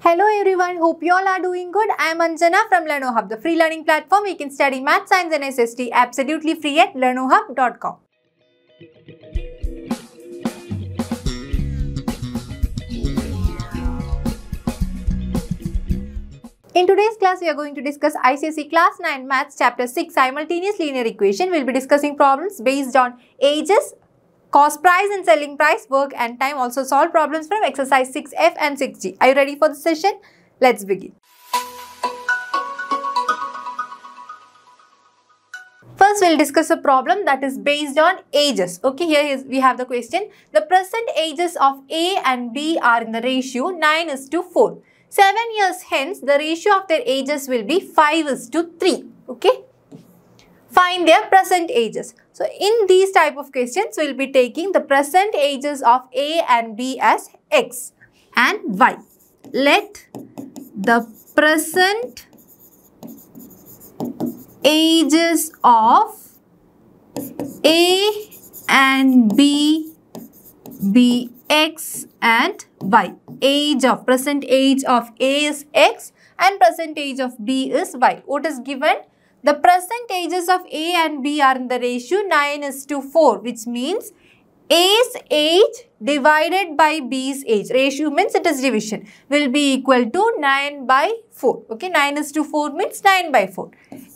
Hello everyone, hope you all are doing good. I am Anjana from LearnoHub, the free learning platform. You can study math, science and SST absolutely free at learnohub.com. In today's class, we are going to discuss ICSE Class 9 Maths Chapter 6 Simultaneous Linear Equation. We will be discussing problems based on ages, cost price and selling price, work and time. Also solve problems from exercise 6F and 6G. Are you ready for the session? Let's begin. First, we'll discuss a problem that is based on ages. Okay, here we have the question. The present ages of A and B are in the ratio 9:4. 7 years hence, the ratio of their ages will be 5:3. Okay. Find their present ages. So, in these type of questions, we will be taking the present ages of A and B as X and Y. Let the present ages of A and B be X and Y. Present age of A is X and present age of B is Y. What is given? The present ages of A and B are in the ratio 9:4, which means A's age divided by B's age. Ratio means it is division. Will be equal to 9/4. Okay, 9:4 means 9/4.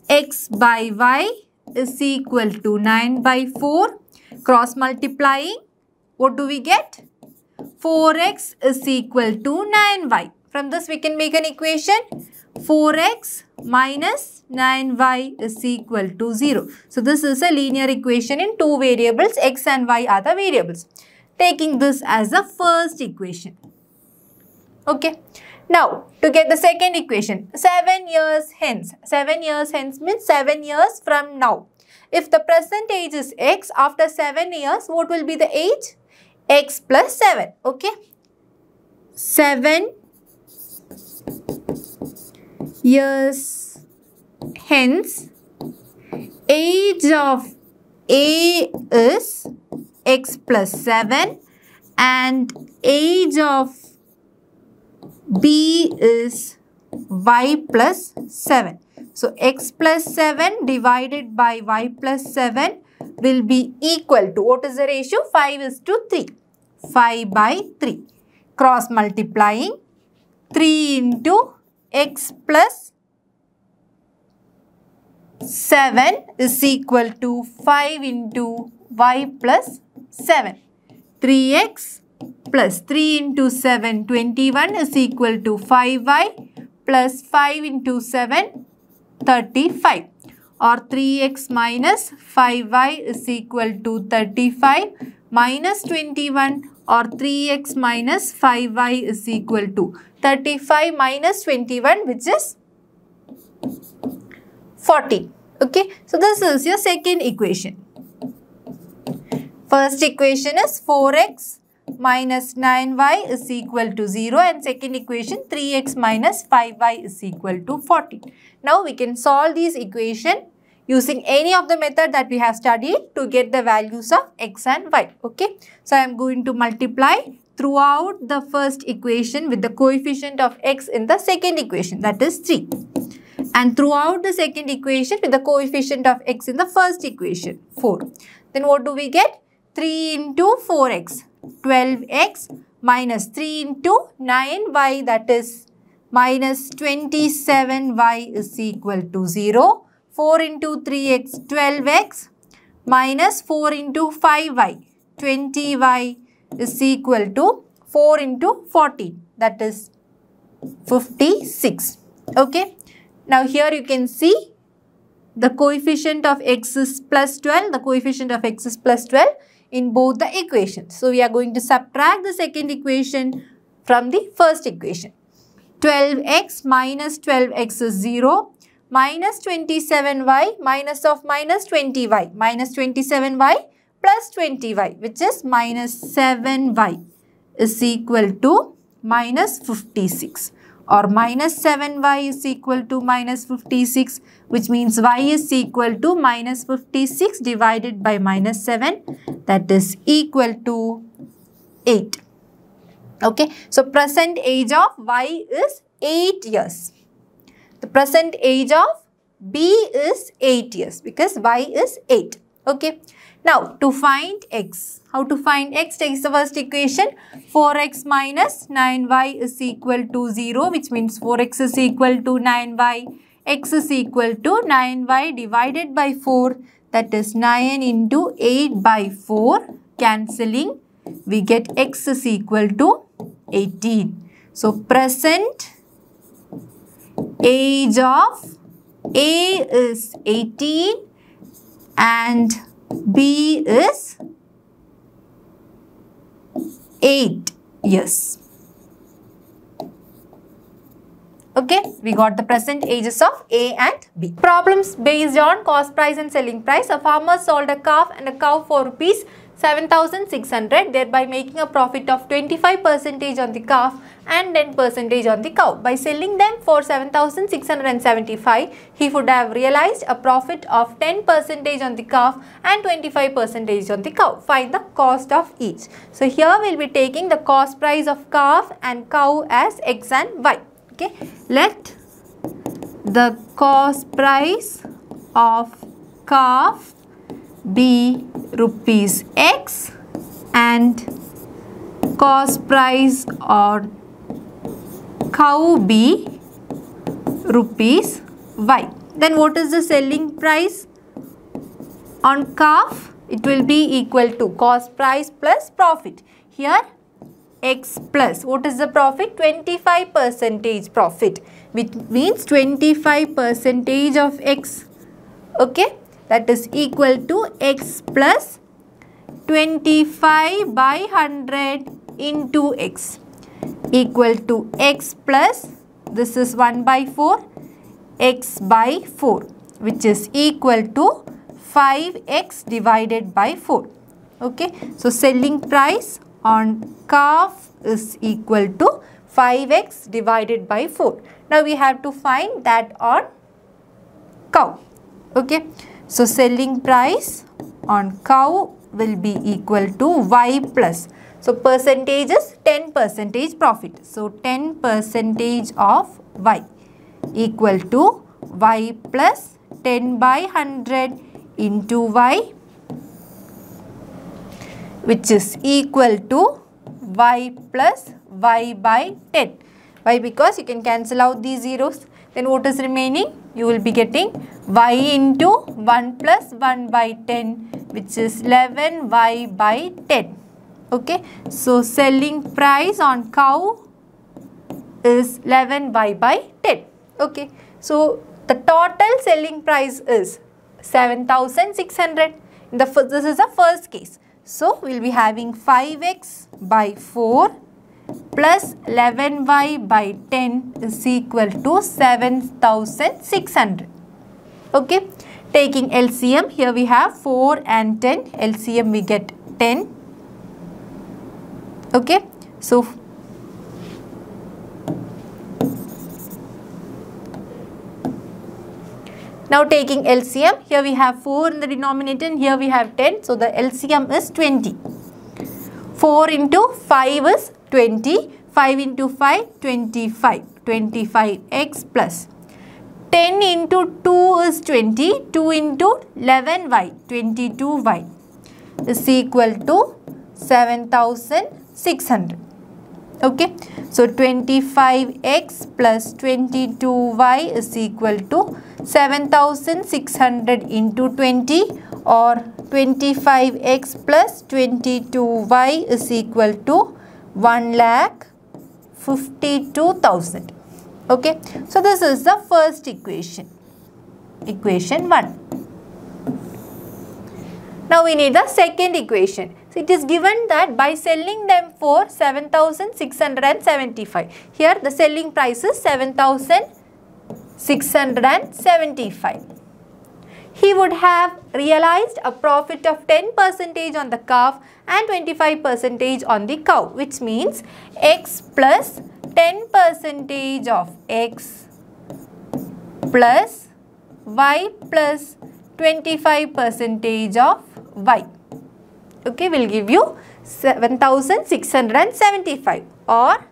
X by Y is equal to 9/4. Cross multiplying, what do we get? 4x is equal to 9y. From this we can make an equation. 4x minus 9y is equal to 0. So this is a linear equation in two variables. X and y are the variables. Taking this as the first equation. Okay. Now, to get the second equation, 7 years hence. 7 years hence means 7 years from now. If the present age is x, after 7 years, what will be the age? X plus 7. Okay. 7 years hence, age of A is X plus 7 and age of B is Y plus 7. So, X plus 7 divided by Y plus 7 will be equal to, what is the ratio? 5:3. 5/3. Cross multiplying, 3 into X plus 7 is equal to 5 into Y plus 7. 3x plus 3 into 7, 21 is equal to 5y plus 5 into 7, 35. Or 3x minus 5y is equal to 35 minus 21, or 3x minus 5y is equal to 35 minus 21, which is 40. Okay. So, this is your second equation. First equation is 4x minus 9y is equal to 0, and second equation 3x minus 5y is equal to 40. Now, we can solve these equations using any of the method that we have studied to get the values of x and y. Okay. So, I am going to multiply throughout the first equation with the coefficient of x in the second equation, that is 3. And throughout the second equation with the coefficient of x in the first equation, 4. Then what do we get? 3 into 4x, 12x minus 3 into 9y, that is minus 27y is equal to 0. 4 into 3x, 12x minus 4 into 5y, 20y is equal to 4 into 14, that is 56. Okay. Now, here you can see the coefficient of x is plus 12. The coefficient of x is plus 12 in both the equations. So, we are going to subtract the second equation from the first equation. 12x minus 12x is 0. Minus 27y minus of minus 20y. Minus 27y plus 20y, which is minus 7y is equal to minus 56. Or minus 7y is equal to minus 56, which means y is equal to minus 56 divided by minus 7, that is equal to 8. Okay, so present age of Y is 8 years. The present age of B is 8 years because Y is 8. Okay. Now, to find X. How to find X? Take the first equation. 4X minus 9Y is equal to 0, which means 4X is equal to 9Y. X is equal to 9Y divided by 4. That is 9 into 8 by 4. Cancelling. We get X is equal to 18. So, present age of A is 18 and B is 8 years. Okay, we got the present ages of A and B. Problems based on cost price and selling price. A farmer sold a calf and a cow for rupees 7,600, thereby making a profit of 25% on the calf and 10% on the cow. By selling them for 7,675, he would have realized a profit of 10% on the calf and 25% on the cow. Find the cost of each. So here we will be taking the cost price of calf and cow as X and Y. Okay, let the cost price of calf be rupees X and cost price on cow be rupees Y. Then what is the selling price on calf? It will be equal to cost price plus profit. Here X plus, what is the profit? 25% profit, which means 25% of X. Okay, that is equal to X plus 25 by 100 into X equal to X plus, this is 1 by 4, X by 4, which is equal to 5X divided by 4. Okay, so selling price on calf is equal to 5X divided by 4. Now we have to find that on cow. Okay, so selling price on cow will be equal to Y plus. So percentage is 10% profit. So 10% of Y equal to Y plus 10 by 100 into Y, which is equal to Y plus Y by 10. Why? Because you can cancel out these zeros. Then what is remaining? You will be getting Y into 1 plus 1 by 10, which is 11Y by 10. Okay. So selling price on cow is 11Y by 10. Okay. So the total selling price is 7,600. This is the first case. So we will be having 5X by 4 plus 11Y by 10 is equal to 7,600. Okay. Taking LCM, here we have 4 and 10. LCM we get 10. Okay. So now taking LCM, here we have 4 in the denominator and here we have 10. So the LCM is 20. 4 into 5 is 20. 5 into 5, 25. 25x plus 10 into 2 is 20. 2 into 11y, 22y is equal to 7,600. Okay. So 25x plus 22y is equal to 7,600 into 20, or 25x plus 22y is equal to 1,52,000. Okay. So this is the first equation. Equation 1. Now we need the second equation. So it is given that by selling them for 7,675. Here the selling price is 7,675. He would have realized a profit of 10% on the calf and 25% on the cow, which means X plus 10% of X plus Y plus 25% of Y. Okay, will give you 7,675. or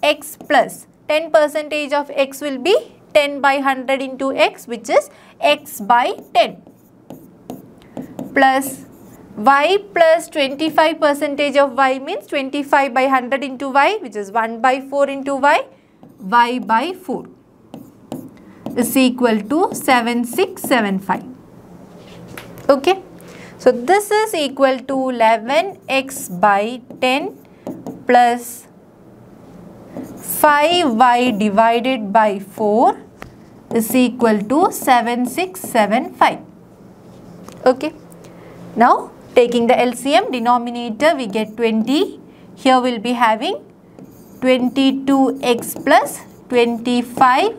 x plus 10% of x will be 10 by 100 into x, which is x by 10, plus y plus 25% of y means 25 by 100 into y, which is 1 by 4 into y by 4 is equal to 7675. Okay. So this is equal to 11x by 10 plus 5y divided by 4 is equal to 7675. Okay. Now taking the LCM, denominator we get 20. Here we will be having 22x plus 25y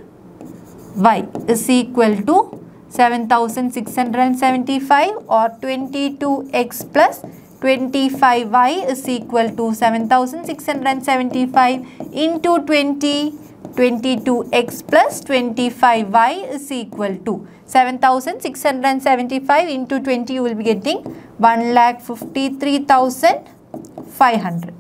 is equal to 7675, or 22x plus 25y is equal to 7675 into 20. 22x plus 25y is equal to 7675 into 20, you will be getting 1,53,500.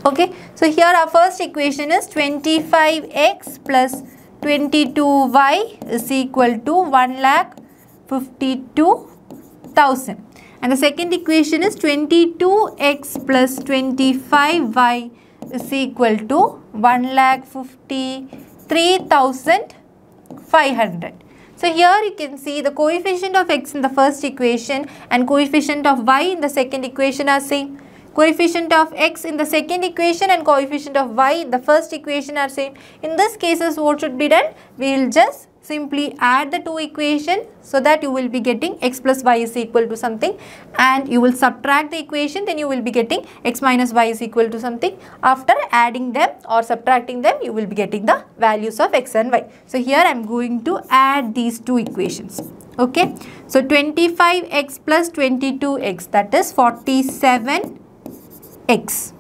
Okay, so here our first equation is 25x plus 22y is equal to 1,52,000, and the second equation is 22x plus 25y is equal to 1,53,500. So here you can see the coefficient of x in the first equation and coefficient of y in the second equation are same. Coefficient of x in the second equation and coefficient of y in the first equation are same. In this cases, what should be done? We will just simply add the two equations so that you will be getting x plus y is equal to something, and you will subtract the equation, then you will be getting x minus y is equal to something. After adding them or subtracting them, you will be getting the values of x and y. So here I am going to add these two equations. Okay. So 25x plus 22x, that is 47x.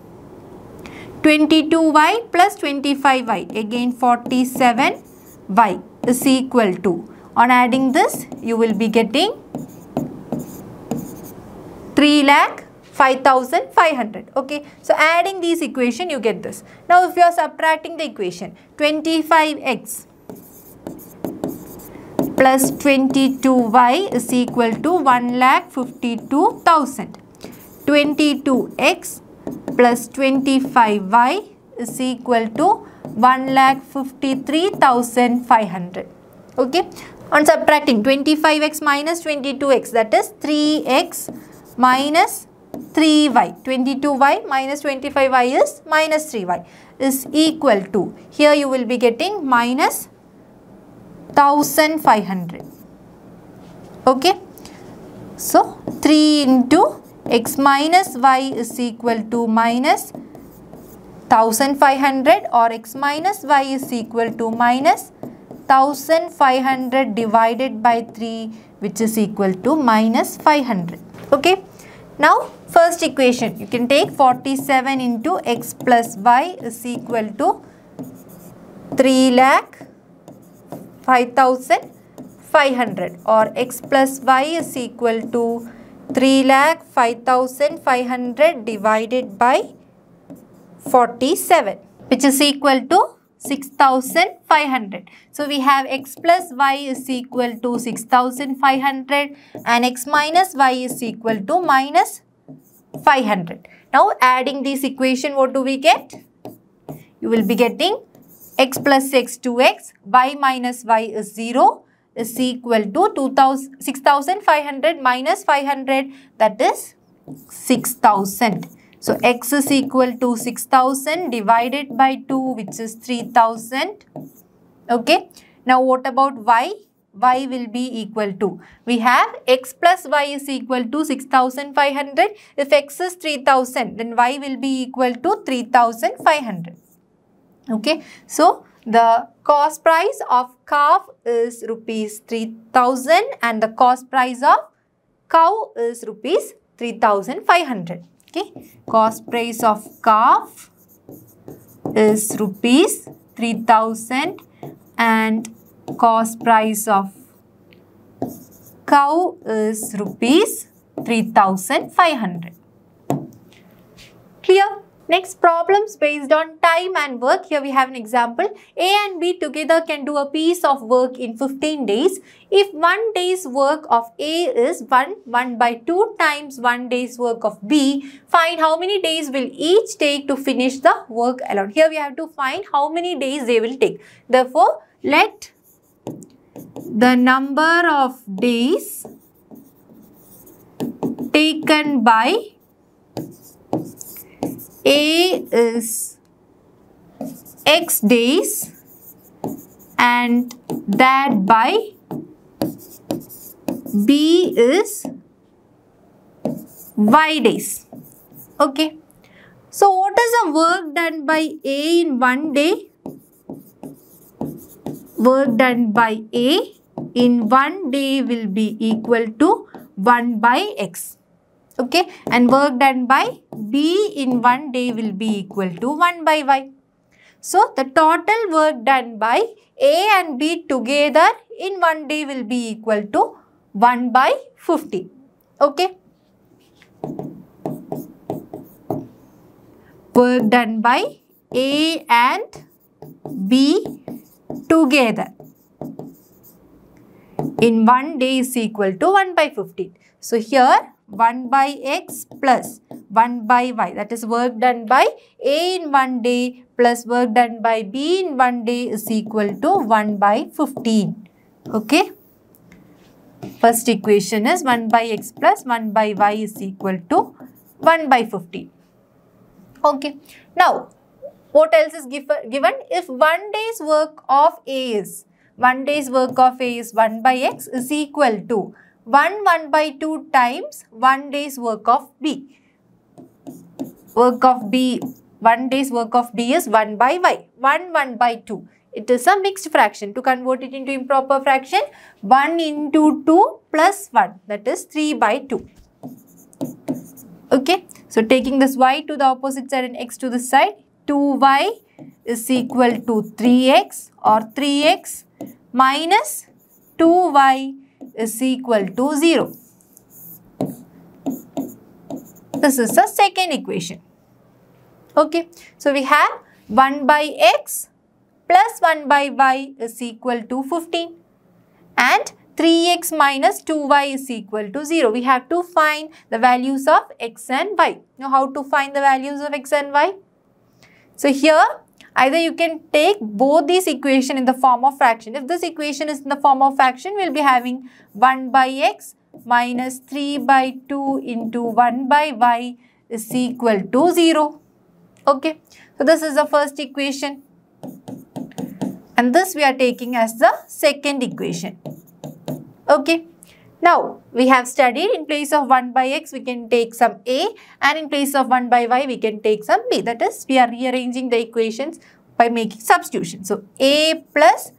22y plus 25y, again 47y is equal to, on adding this you will be getting 3,05,500. Okay, so adding these equation you get this. Now if you are subtracting the equation, 25x plus 22y is equal to 1,52,000. 22x plus 25y is equal to 1,53,500. Okay. On subtracting 25x minus 22x, that is 3x minus 3y. 22y minus 25y is minus 3y is equal to, here you will be getting minus 1,500. Okay. So 3 into x minus y is equal to minus 1,500, or x minus y is equal to minus 1,500 divided by 3, which is equal to minus 500. Okay. Now first equation, you can take 47 into x plus y is equal to 3,05,500, or x plus y is equal to 3,05,500 divided by 47, which is equal to 6,500. So we have x plus y is equal to 6,500 and x minus y is equal to minus 500. Now adding this equation, what do we get? You will be getting x plus x 2x, y minus y is 0 is equal to 6,500 minus 500, that is 6,000. So x is equal to 6,000 divided by 2, which is 3,000. Okay. Now what about y? Y will be equal to, we have x plus y is equal to 6,500. If x is 3,000, then y will be equal to 3,500. Okay. So the cost price of calf is rupees 3,000 and the cost price of cow is rupees 3,500. Okay. Cost price of calf is rupees 3,000 and cost price of cow is rupees 3,500. Clear? Next, problems based on time and work. Here we have an example. A and B together can do a piece of work in 15 days. If 1 day's work of A is 1 by 2 times 1 day's work of B, find how many days will each take to finish the work alone. Here we have to find how many days they will take. Therefore, let the number of days taken by A is X days and that by B is Y days. Okay. So what is the work done by A in 1 day? Work done by A in 1 day will be equal to 1 by X. Okay, and work done by B in 1 day will be equal to 1 by Y. So, the total work done by A and B together in 1 day will be equal to 1 by 50. Okay. Work done by A and B together in 1 day is equal to 1 by 50. So, here 1 by X plus 1 by Y, that is work done by A in 1 day plus work done by B in 1 day is equal to 1 by 15. Okay. First equation is 1 by X plus 1 by Y is equal to 1 by 15. Okay. Now, what else is given? If 1 day's work of A is 1 day's work of A is 1 by X is equal to 1 by 2 times 1 day's work of B. Work of B, 1 day's work of B is 1 by Y. 1 by 2. It is a mixed fraction. To convert it into improper fraction, 1 into 2 plus 1, that is 3 by 2. Okay. So, taking this Y to the opposite side and X to the side, 2Y is equal to 3X or 3X minus 2Y is equal to 0. This is the second equation. Okay. So, we have 1 by X plus 1 by Y is equal to 15 and 3X minus 2Y is equal to 0. We have to find the values of X and Y. Now, how to find the values of X and Y? So, here either you can take both these equations in the form of fraction. If this equation is in the form of fraction, we will be having 1 by X minus 3 by 2 into 1 by Y is equal to 0. Okay. So, this is the first equation. And this we are taking as the second equation. Okay. Now, we have studied in place of 1 by X, we can take some A, and in place of 1 by Y, we can take some B. That is, we are rearranging the equations by making substitution. So, A plus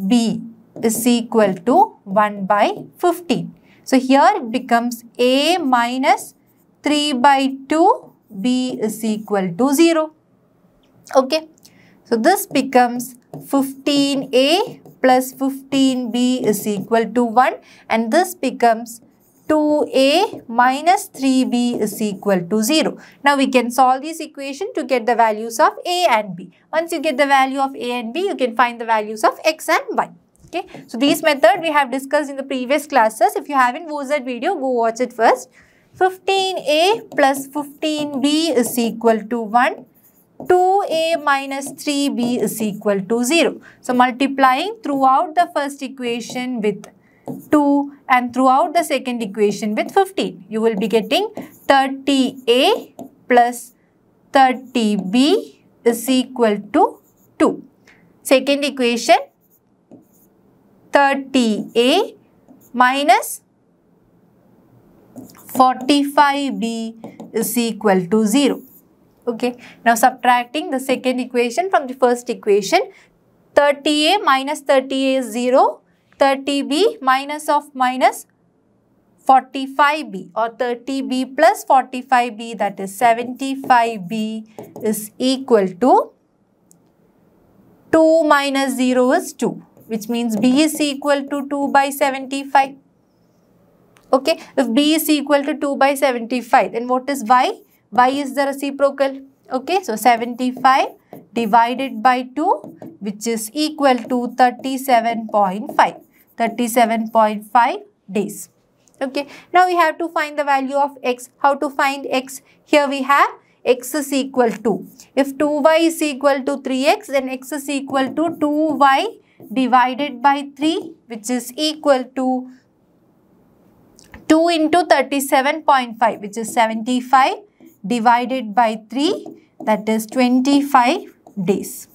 B is equal to 1 by 15. So, here it becomes A minus 3 by 2, B is equal to 0. Okay. So, this becomes 15A plus 15B is equal to 1 and this becomes 2A minus 3B is equal to 0. Now, we can solve this equation to get the values of A and B. Once you get the value of A and B, you can find the values of X and Y. Okay. So, this method we have discussed in the previous classes. If you haven't watched that video, go watch it first. 15A plus 15B is equal to 1. 2A minus 3B is equal to 0. So, multiplying throughout the first equation with 2 and throughout the second equation with 15, you will be getting 30A plus 30B is equal to 2. Second equation, 30A minus 45B is equal to 0. Okay. Now, subtracting the second equation from the first equation, 30A minus 30A is 0, 30B minus of minus 45B or 30B plus 45B, that is 75B is equal to 2 minus 0 is 2, which means B is equal to 2 by 75. Okay. If B is equal to 2 by 75, then what is Y? Y is the reciprocal. Okay, so 75 divided by 2, which is equal to 37.5. 37.5 days. Okay, now we have to find the value of x. How to find x? Here we have x is equal to, if 2y is equal to 3x, then x is equal to 2y divided by 3, which is equal to 2 into 37.5, which is 75 divided by 3, that is 25 days.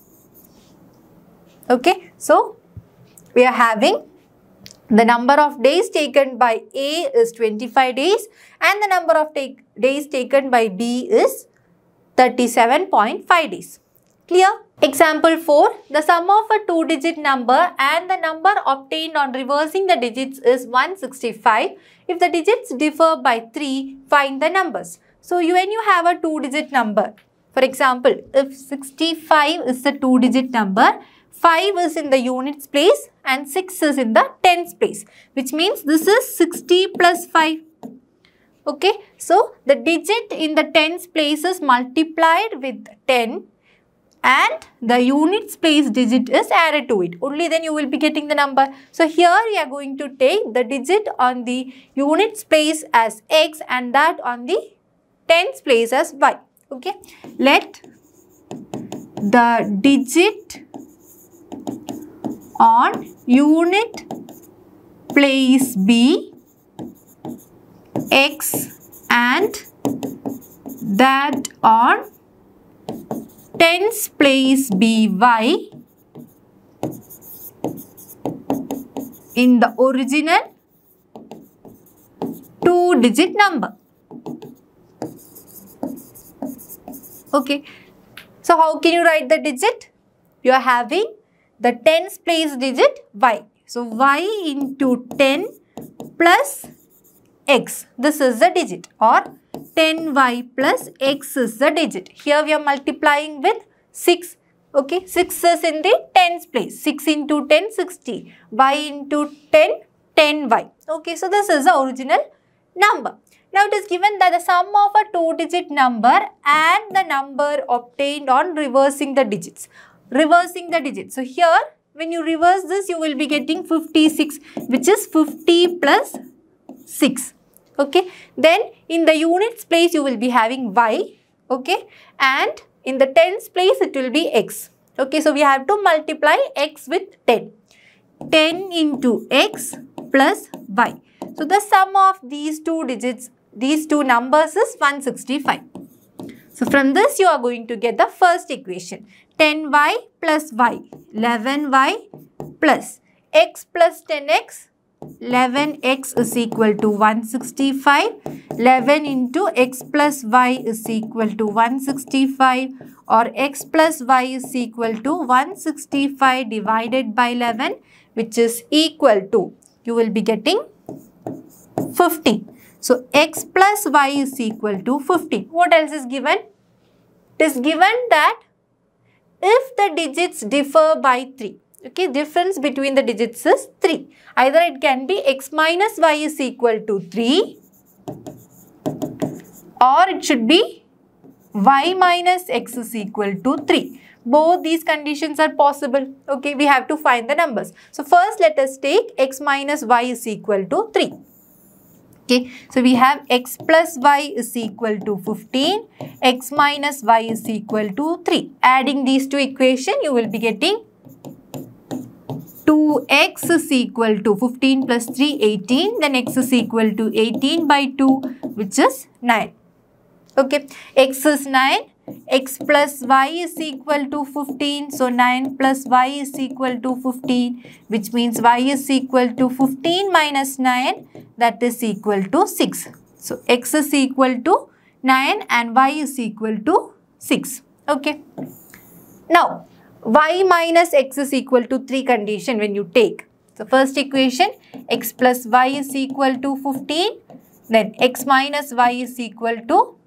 Okay, so we are having the number of days taken by A is 25 days and the number of days taken by B is 37.5 days. Clear? Example 4. The sum of a 2-digit number and the number obtained on reversing the digits is 165. If the digits differ by 3, find the numbers. So, when you have a 2-digit number, for example, if 65 is the 2-digit number, 5 is in the units place and 6 is in the tens place, which means this is 60 plus 5. Okay, so the digit in the tens place is multiplied with 10 and the units place digit is added to it. Only then you will be getting the number. So here we are going to take the digit on the units place as x and that on the tens place as y. Okay, let the digit on unit place be x and that on tens place be y in the original 2-digit number. Okay, so how can you write the digit? You are having the tens place digit y. So y into 10 plus x. This is the digit, or 10y plus x is the digit. Here we are multiplying with 6. Okay, 6 is in the tens place. 6 into 10, 60. Y into 10, 10y. Okay, so this is the original number. Now it is given that the sum of a 2-digit number and the number obtained on reversing the digits. Reversing the digits. So here when you reverse this, you will be getting 56, which is 50 plus 6. Okay, then in the units place you will be having y. Okay, and in the tens place it will be x. Okay, so we have to multiply x with 10. 10 into x plus y. So the sum of these two digits, these two numbers is 165. So from this you are going to get the first equation. 10y plus y, 11y plus x plus 10x, 11x is equal to 165. 11 into x plus y is equal to 165, or x plus y is equal to 165 divided by 11, which is equal to, you will be getting 50. So x plus y is equal to 50. What else is given? It is given that if the digits differ by 3, okay, difference between the digits is 3. Either it can be x minus y is equal to 3, or it should be y minus x is equal to 3. Both these conditions are possible. Okay, we have to find the numbers. So first let us take x minus y is equal to 3. Okay, so we have x plus y is equal to 15, x minus y is equal to 3. Adding these two equations, you will be getting 2x is equal to 15 plus 3, 18. Then x is equal to 18 by 2, which is 9. Okay, x is 9. X plus y is equal to 15. So 9 plus y is equal to 15, which means y is equal to 15 minus 9, that is equal to 6. So x is equal to 9 and y is equal to 6. Okay. Now y minus x is equal to 3 condition when you take. So first equation, x plus y is equal to 15. Then x minus y is equal to,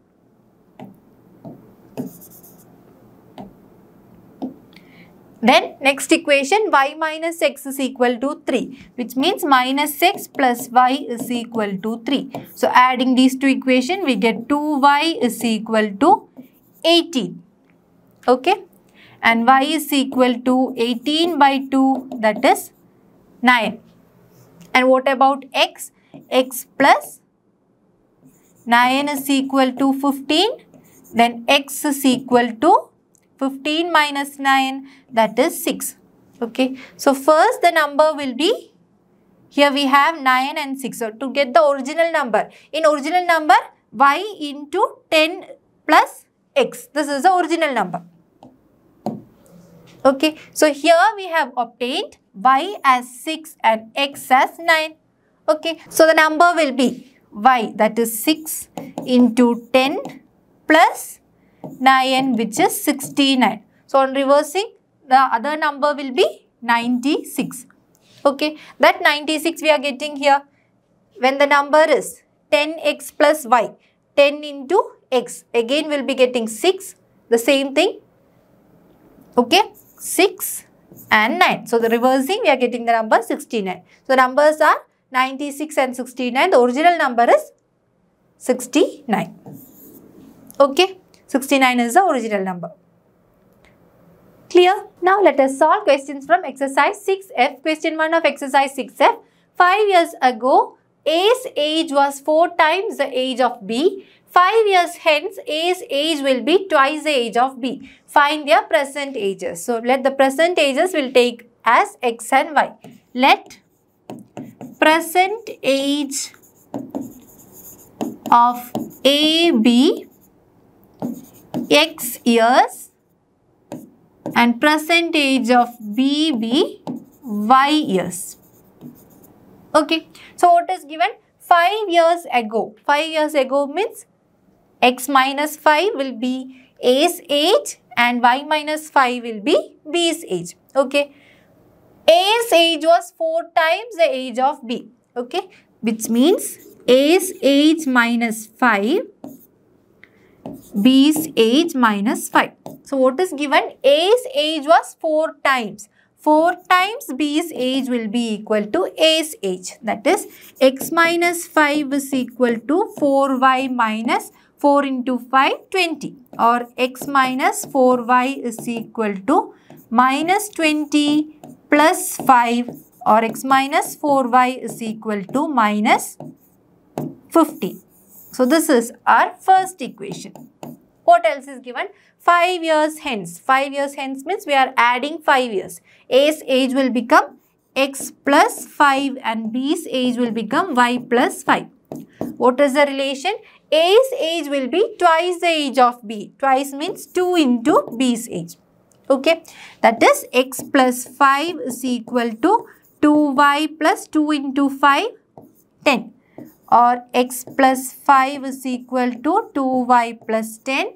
then next equation, y minus x is equal to 3, which means minus x plus y is equal to 3. So adding these two equations, we get 2y is equal to 18. Okay. And y is equal to 18 by 2, that is 9. And what about x? X plus 9 is equal to 15. Then x is equal to 15 minus 9, that is 6. Okay. So first the number will be, here we have 9 and 6. So to get the original number, in original number y into 10 plus x. This is the original number. Okay. So here we have obtained y as 6 and x as 9. Okay. So the number will be y, that is 6 into 10 plus 9, which is 69. So on reversing, the other number will be 96. Okay. That 96 we are getting here. When the number is 10x plus y, 10 into x, again we will be getting 6. The same thing. Okay. 6 and 9. So the reversing, we are getting the number 69. So the numbers are 96 and 69. The original number is 69. Okay. 69 is the original number. Clear? Now let us solve questions from exercise 6F. Question 1 of exercise 6F. 5 years ago, A's age was 4 times the age of B. 5 years hence, A's age will be twice the age of B. Find their present ages. So let the present ages will take as x and y. Let present age of A be x years and present age of B be y years. Okay. So what is given? 5 years ago. 5 years ago means x minus 5 will be A's age and y minus 5 will be B's age. Okay. A's age was 4 times the age of B. Okay. Which means A's age minus 5, B's age minus 5. So what is given? A's age was 4 times. 4 times B's age will be equal to A's age. That is x minus 5 is equal to 4y minus 4 into 5, 20. Or x minus 4y is equal to minus 20 plus 5. Or x minus 4y is equal to minus 50. So this is our first equation. What else is given? 5 years hence. 5 years hence means we are adding 5 years. A's age will become x plus 5 and B's age will become y plus 5. What is the relation? A's age will be twice the age of B. Twice means 2 into B's age. Okay. That is x plus 5 is equal to 2y plus 2 into 5, 10. Or x plus 5 is equal to 2y plus 10.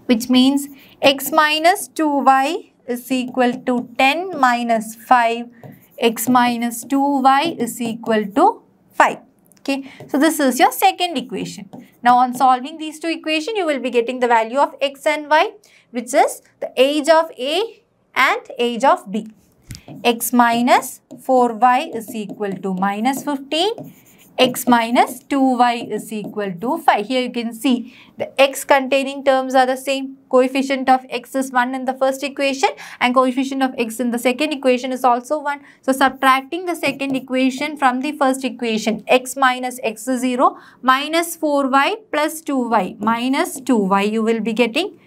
Which means x minus 2y is equal to 10 minus 5. X minus 2y is equal to 5. Okay. So this is your second equation. Now on solving these two equations, you will be getting the value of x and y, which is the age of A and age of B. X minus 4y is equal to minus 15. X minus 2y is equal to 5. Here you can see the x containing terms are the same. Coefficient of x is 1 in the first equation and coefficient of x in the second equation is also 1. So subtracting the second equation from the first equation, x minus x is 0, minus 4y plus 2y minus 2y, you will be getting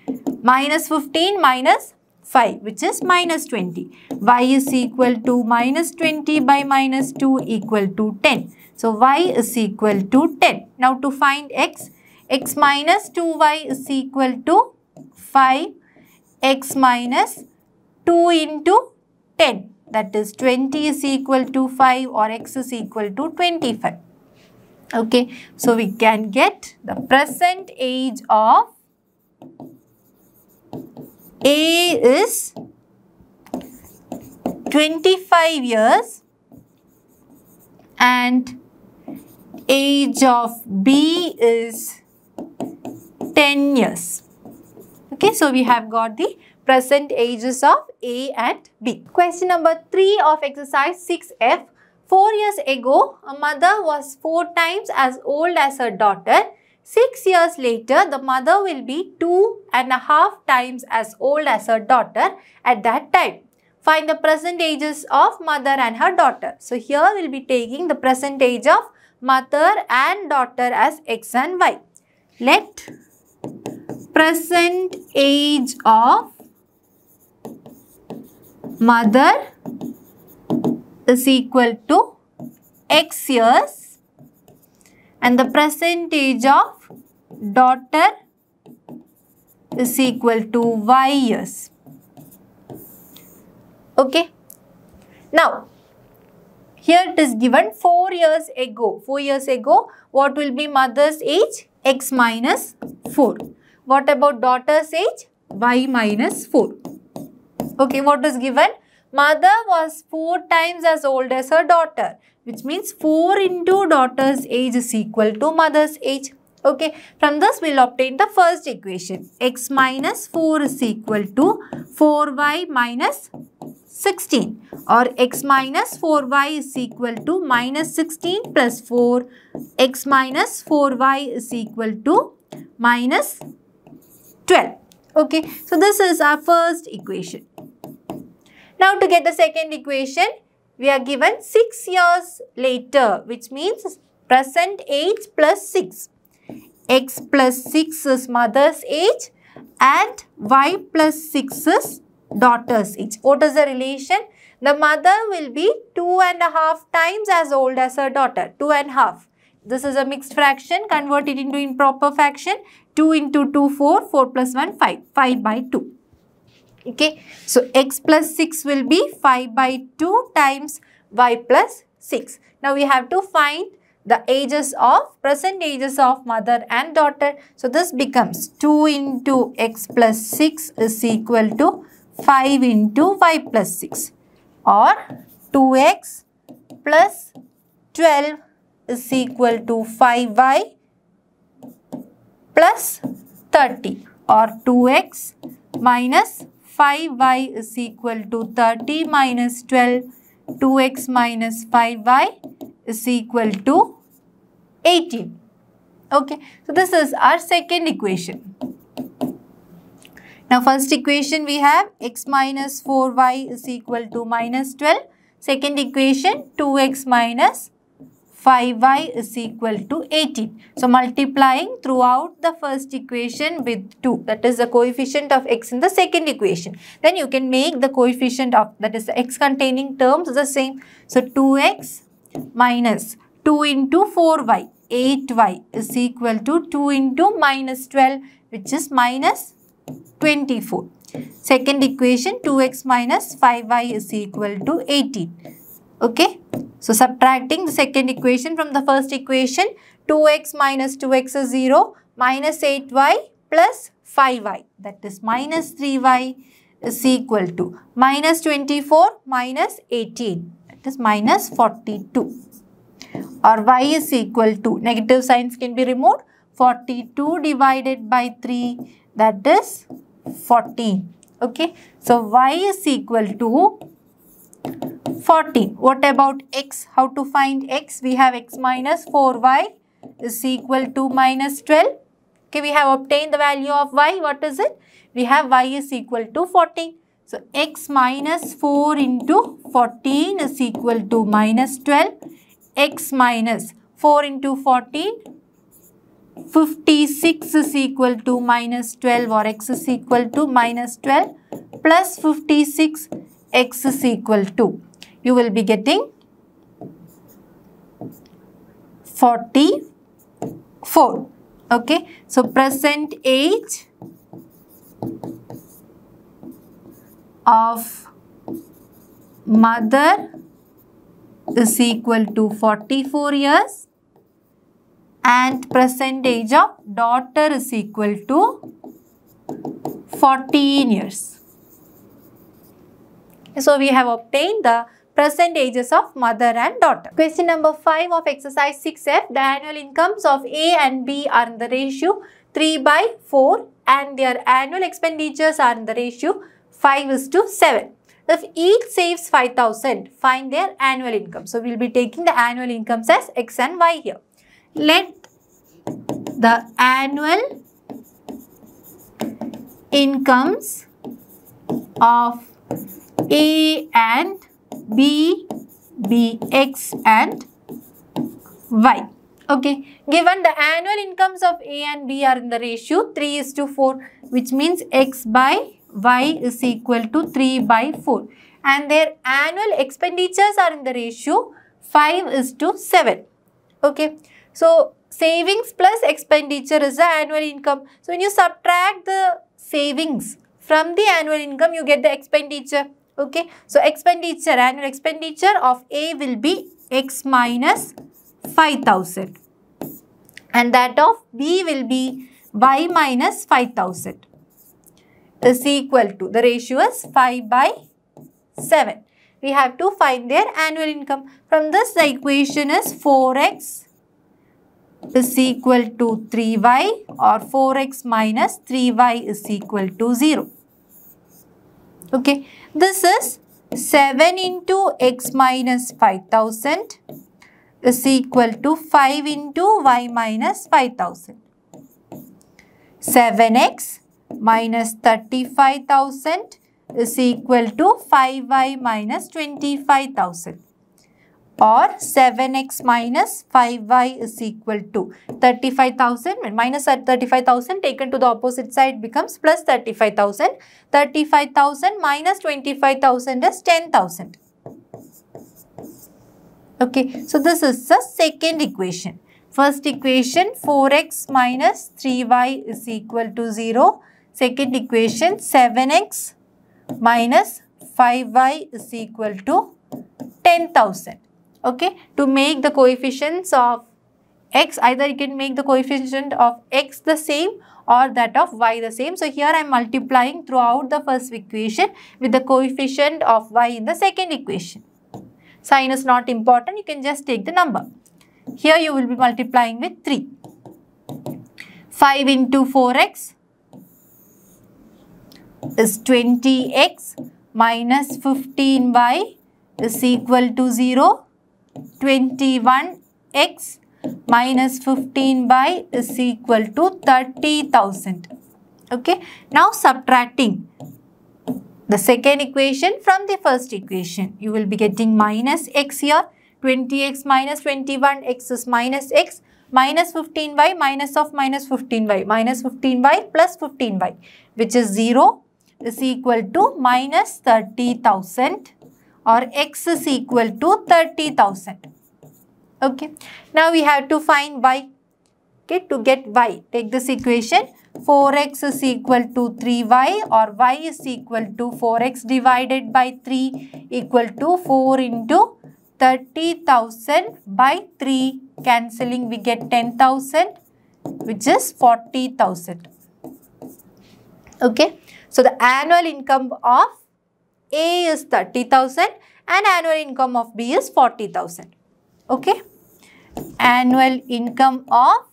minus 15 minus 5, which is minus 20. Y is equal to minus 20 by minus 2 equal to 10. So y is equal to 10. Now to find x, x minus 2y is equal to 5. X minus 2 into 10, that is 20 is equal to 5, or x is equal to 25. Okay, so we can get the present age of A is 25 years and age of B is 10 years. Okay, so we have got the present ages of A and B. Question number 3 of exercise 6F. 4 years ago, a mother was 4 times as old as her daughter. 6 years later, the mother will be 2.5 times as old as her daughter at that time. Find the present ages of mother and her daughter. So here we will be taking the present age of mother and daughter as X and Y. Let present age of mother is equal to X years and the present age of daughter is equal to Y years. Okay. Now, here it is given 4 years ago. 4 years ago, what will be mother's age? X minus 4. What about daughter's age? Y minus 4. Okay, what is given? Mother was 4 times as old as her daughter, which means 4 into daughter's age is equal to mother's age. Okay, from this we will obtain the first equation. X minus 4 is equal to 4y minus 16, or X minus 4y is equal to minus 16 plus 4. X minus 4y is equal to minus 12. Okay, so this is our first equation. Now to get the second equation, we are given 6 years later, which means present age plus 6. X plus 6 is mother's age and Y plus 6 is daughter's age. What is the relation? The mother will be 2.5 times as old as her daughter. 2.5. This is a mixed fraction. Convert it into improper fraction. 2 into 2, 4. 4 plus 1, 5. 5 by 2. Okay. So, X plus 6 will be 5 by 2 times Y plus 6. Now, we have to find the ages of, present ages of mother and daughter. So, this becomes 2 into X plus 6 is equal to 5 into Y plus 6, or 2X plus 12 is equal to 5Y plus 30, or 2X minus 5Y is equal to 30 minus 12. 2X minus 5Y is equal to 18. Okay, so this is our second equation. Now, first equation we have X minus 4Y is equal to minus 12. Second equation 2X minus 5Y is equal to 18. So, multiplying throughout the first equation with 2, that is the coefficient of X in the second equation. Then you can make the coefficient of, that is the X containing terms, the same. So, 2X minus 2 into 4Y, 8Y is equal to 2 into minus 12, which is minus 24. Second equation 2X minus 5Y is equal to 18. Okay. So, subtracting the second equation from the first equation, 2X minus 2X is 0, minus 8Y plus 5Y, that is minus 3Y is equal to minus 24 minus 18, that is minus 42, or Y is equal to, negative signs can be removed, 42 divided by 3, that is 14. Okay. So, Y is equal to 14. What about X? How to find X? We have X minus 4Y is equal to minus 12. Okay, we have obtained the value of Y. What is it? We have Y is equal to 14. So, X minus 4 into 14 is equal to minus 12. X minus 4 into 14, 56 is equal to minus 12, or X is equal to minus 12 plus 56, X is equal to, you will be getting 44. Okay. So, present age of mother is equal to 44 years and present age of daughter is equal to 14 years. So, we have obtained the present ages of mother and daughter. Question number 5 of exercise 6F. The annual incomes of A and B are in the ratio 3/4 and their annual expenditures are in the ratio 5:7. If each saves 5,000, find their annual income. So, we will be taking the annual incomes as X and Y here. Let the annual incomes of A and B, X and Y. Okay, given the annual incomes of A and B are in the ratio 3:4, which means X by Y is equal to 3 by 4. And their annual expenditures are in the ratio 5:7. Okay, so savings plus expenditure is the annual income. So when you subtract the savings from the annual income, you get the expenditure. Okay, so expenditure, annual expenditure of A will be X minus 5,000 and that of B will be Y minus 5,000 is equal to, the ratio is 5/7. We have to find their annual income. From this, the equation is 4x is equal to 3y or 4x minus 3y is equal to 0. Okay, this is 7 into x minus 5,000 is equal to 5 into y minus 5,000. 7x minus 35,000 is equal to 5y minus 25,000. Or 7x minus 5y is equal to 35,000. Minus 35,000 taken to the opposite side becomes plus 35,000. 35,000 minus 25,000 is 10,000. Okay, so this is the second equation. First equation 4x minus 3y is equal to 0. Second equation 7x minus 5y is equal to 10,000. Okay, to make the coefficients of x, either you can make the coefficient of x the same or that of y the same. So here I am multiplying throughout the first equation with the coefficient of y in the second equation. Sign is not important, you can just take the number. Here you will be multiplying with 3. 5 into 4x is 20x minus 15y is equal to 0. 21x minus 15y is equal to 30,000. Okay, now subtracting the second equation from the first equation, you will be getting minus x here. 20x minus 21x is minus x, minus 15y minus of minus 15y, minus 15y plus 15y, which is 0 is equal to minus 30,000 or x is equal to 30,000. Okay, now we have to find y. Okay, to get y, take this equation. 4x is equal to 3y or y is equal to 4x divided by 3 equal to 4 into 30,000 by 3. Cancelling, we get 10,000, which is 40,000. Okay, so the annual income of A is 30,000 and annual income of B is 40,000. Okay, annual income of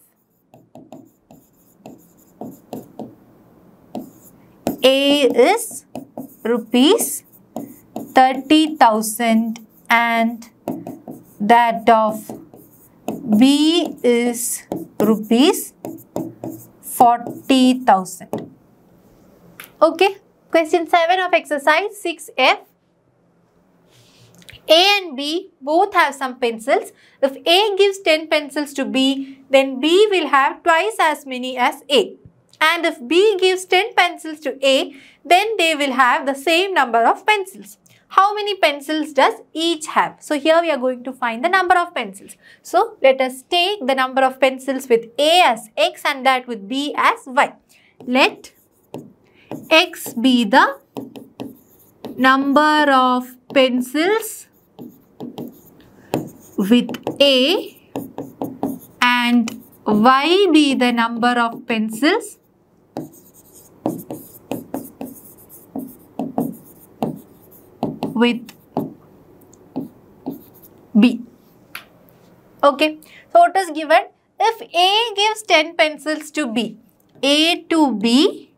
A is rupees 30,000 and that of B is rupees 40,000. Okay, question 7 of exercise 6F. A and B both have some pencils. If A gives 10 pencils to B, then B will have twice as many as A. And if B gives 10 pencils to A, then they will have the same number of pencils. How many pencils does each have? So here we are going to find the number of pencils. So let us take the number of pencils with A as X and that with B as Y. Let X be the number of pencils with A and Y be the number of pencils with B. Okay, so what is given? If A gives 10 pencils to B, A to B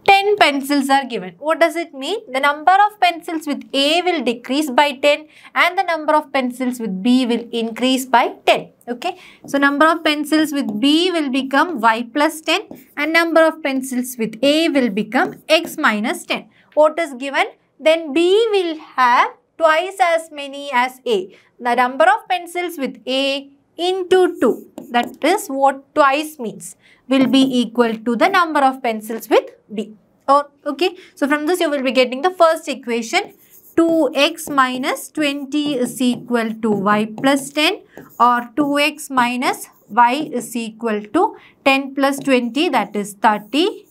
10 10 pencils are given. What does it mean? The number of pencils with A will decrease by 10 and the number of pencils with B will increase by 10. Okay. So, number of pencils with B will become Y plus 10 and number of pencils with A will become X minus 10. What is given? Then B will have twice as many as A. The number of pencils with A into 2, that is what twice means, will be equal to the number of pencils with B. Okay. So, from this you will be getting the first equation, 2x minus 20 is equal to y plus 10, or 2x minus y is equal to 10 plus 20, that is 30.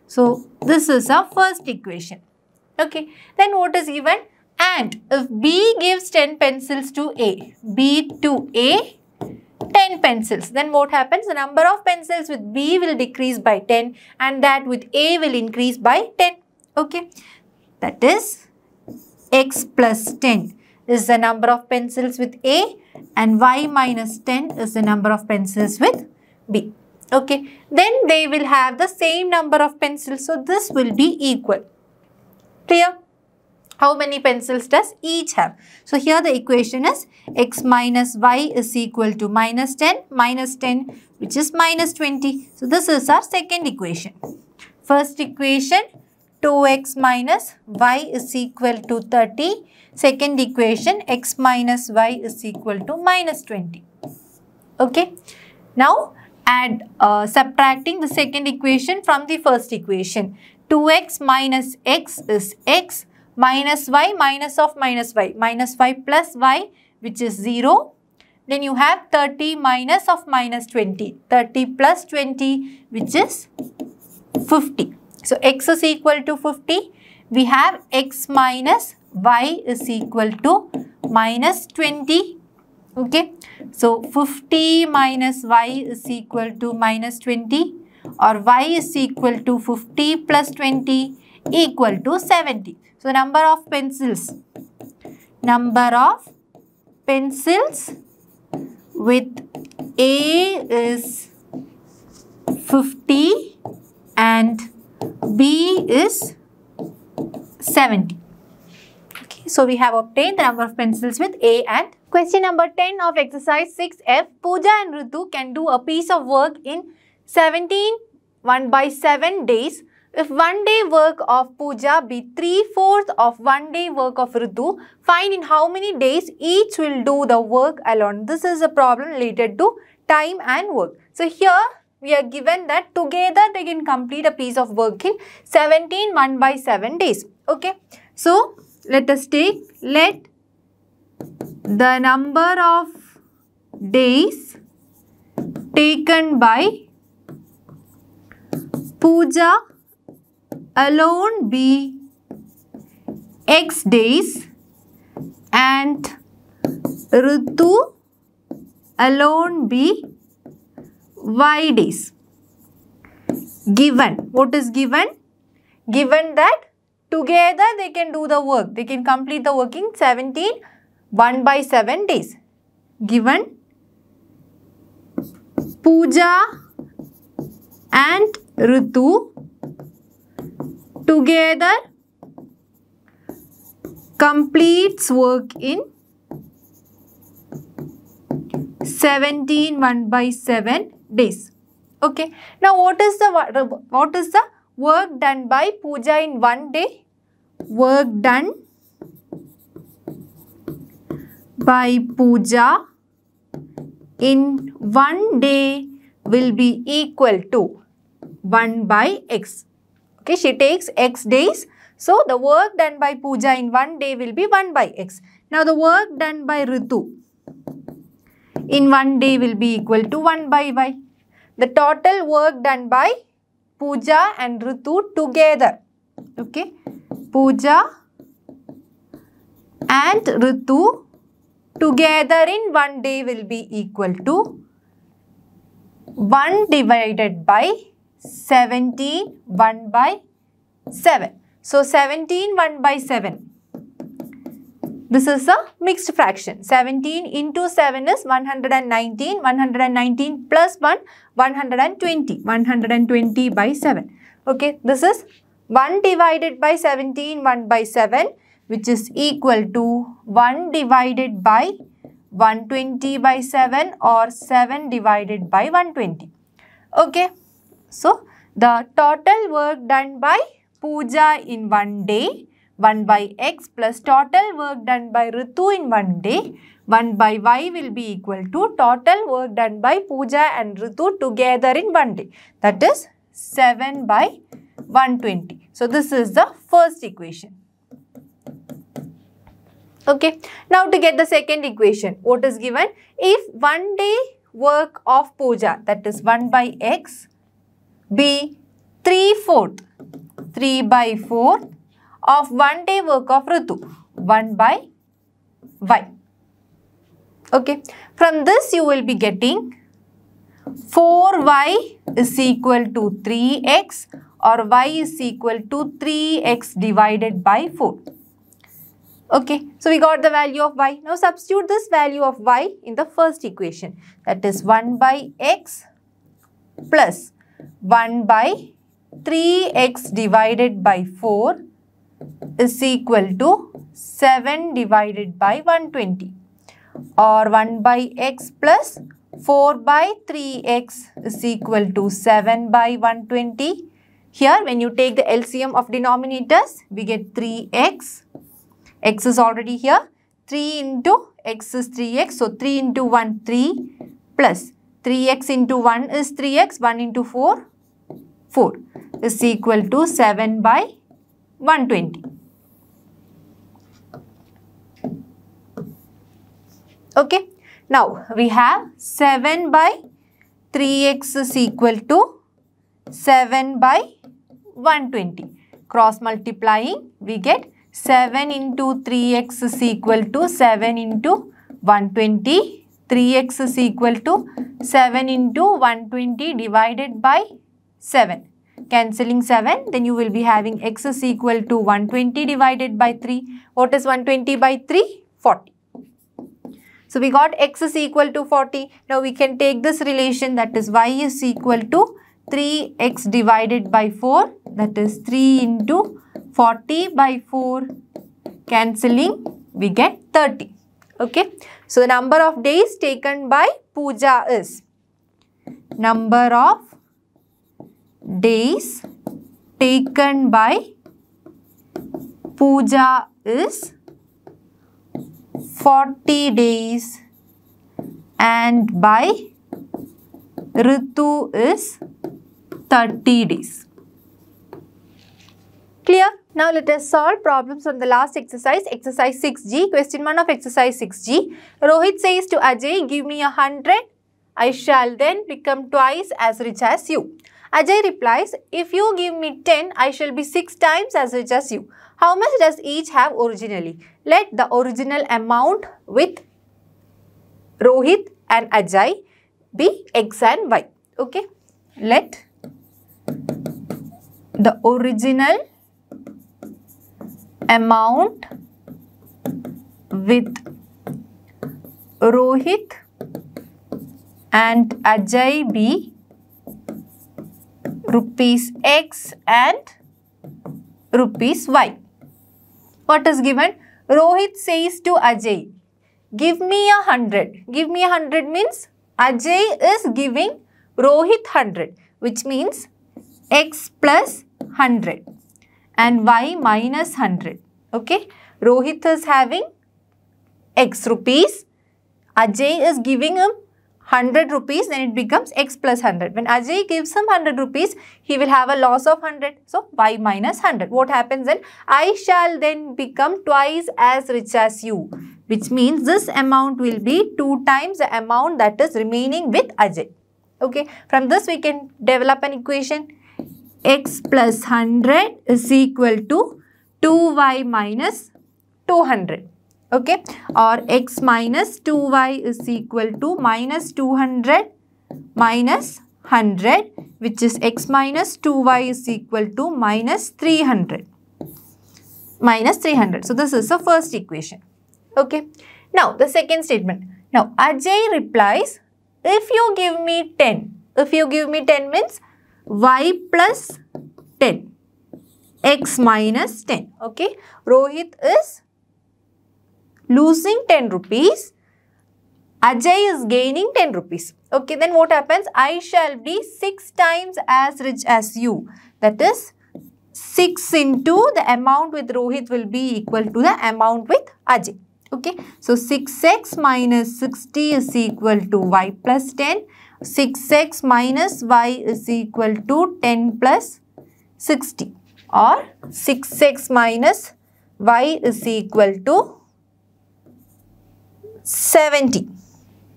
So, this is our first equation. Okay. Then what is given? And if B gives 10 pencils to A, B to A 10 pencils, then what happens? The number of pencils with B will decrease by 10 and that with A will increase by 10. Okay. That is X plus 10 is the number of pencils with A and Y minus 10 is the number of pencils with B. Okay. Then they will have the same number of pencils. So, this will be equal. Clear? How many pencils does each have? So, here the equation is x minus y is equal to minus 10 which is minus 20. So, this is our second equation. First equation, 2x minus y is equal to 30. Second equation, x minus y is equal to minus 20. Okay. Now, subtracting the second equation from the first equation. 2x minus x is x. Minus y, minus of minus y plus y, which is 0. Then you have 30 minus of minus 20. 30 plus 20, which is 50. So, x is equal to 50. We have x minus y is equal to minus 20. Okay. So, 50 minus y is equal to minus 20, or y is equal to 50 plus 20 equal to 70. So, number of pencils with A is 50 and B is 70. Okay, so we have obtained the number of pencils with A and. Question number 10 of exercise 6F. Pooja and Ritu can do a piece of work in 17 1/7 days. If 1 day work of Pooja be 3/4 of 1 day work of Ritu, find in how many days each will do the work alone. This is a problem related to time and work. So, here we are given that together they can complete a piece of work in 17 1/7 days. Okay. So, let us take, let the number of days taken by Pooja alone be X days and Ritu alone be Y days. Given. What is given? Given that together they can do the work. They can complete the work in 17 1/7 days. Given Pooja and Ritu together completes work in 17 1/7 days. Okay. Now, what is the work done by Pooja in 1 day? Work done by Pooja in 1 day will be equal to 1/x. Okay, she takes x days. So, the work done by Pooja in 1 day will be 1/x. Now, the work done by Ritu in 1 day will be equal to 1/y. The total work done by Pooja and Ritu together. Okay, Pooja and Ritu together in 1 day will be equal to 1 divided by 17 1/7. So, 17 1/7. This is a mixed fraction. 17 into 7 is 119. 119 plus 1, 120. 120/7. Okay, this is 1 divided by 17, 1 by 7, which is equal to 1 divided by 120 by 7 or 7 divided by 120. Okay. So, the total work done by Pooja in one day, 1 by X plus total work done by Ritu in one day, 1 by Y will be equal to total work done by Pooja and Ritu together in one day. That is 7 by 120. So, this is the first equation. Okay. Now, to get the second equation, what is given? If one day work of Pooja, that is 1 by X, be 3/4, 3 by 4 of one day work of Ritu, 1 by Y. Okay. From this you will be getting 4y is equal to 3x or y is equal to 3x divided by 4. Okay. So, we got the value of y. Now, substitute this value of y in the first equation. That is 1 by x plus 1 by 3x divided by 4 is equal to 7 divided by 120 or 1 by x plus 4 by 3x is equal to 7 by 120. Here when you take the LCM of denominators, we get 3x. X is already here. 3 into x is 3x. So, 3 into 1, 3 plus 3x into 1 is 3x. 1 into 4, 4 is equal to 7 by 120. Okay. Now, we have 7 by 3x is equal to 7 by 120. Cross multiplying, we get 7 into 3x is equal to 7 into 120. 3x is equal to 7 into 120 divided by 7. Cancelling 7, then you will be having x is equal to 120 divided by 3. What is 120 by 3? 40. So, we got x is equal to 40. Now, we can take this relation, that is y is equal to 3x divided by 4. That is 3 into 40 by 4. Cancelling, we get 30. Okay. So, the number of days taken by Pooja is, number of days taken by Pooja is 40 days and by Ritu is 30 days. Clear? Now, let us solve problems on the last exercise, exercise 6G. Question 1 of exercise 6G. Rohit says to Ajay, give me 100. I shall then become twice as rich as you. Ajay replies, if you give me 10, I shall be 6 times as rich as you. How much does each have originally? Let the original amount with Rohit and Ajay be X and Y. Okay. Let the original amount with Rohit and Ajay be rupees X and rupees Y. What is given? Rohit says to Ajay, give me 100. Give me 100 means Ajay is giving Rohit 100, which means X plus 100 and Y minus 100. Okay. Rohit is having X rupees. Ajay is giving him 100 rupees, then it becomes X plus 100. When Ajay gives him 100 rupees, he will have a loss of 100. So, Y minus 100. What happens then? I shall then become twice as rich as you, which means this amount will be 2 times the amount that is remaining with Ajay. Okay. From this, we can develop an equation. X plus 100 is equal to 2y minus 200. Okay, or x minus 2y is equal to minus 200 minus 100, which is x minus 2y is equal to minus 300. Minus 300. So, this is the first equation. Okay. Now, the second statement. Now, Ajay replies, if you give me 10. If you give me 10 means y plus 10. x minus 10. Okay. Rohit is losing 10 rupees. Ajay is gaining 10 rupees. Okay, then what happens? I shall be 6 times as rich as you. That is 6 into the amount with Rohit will be equal to the amount with Ajay. Okay, so 6x minus 60 is equal to y plus 10. 6x minus y is equal to 10 plus 60. Or 6x minus y is equal to 70.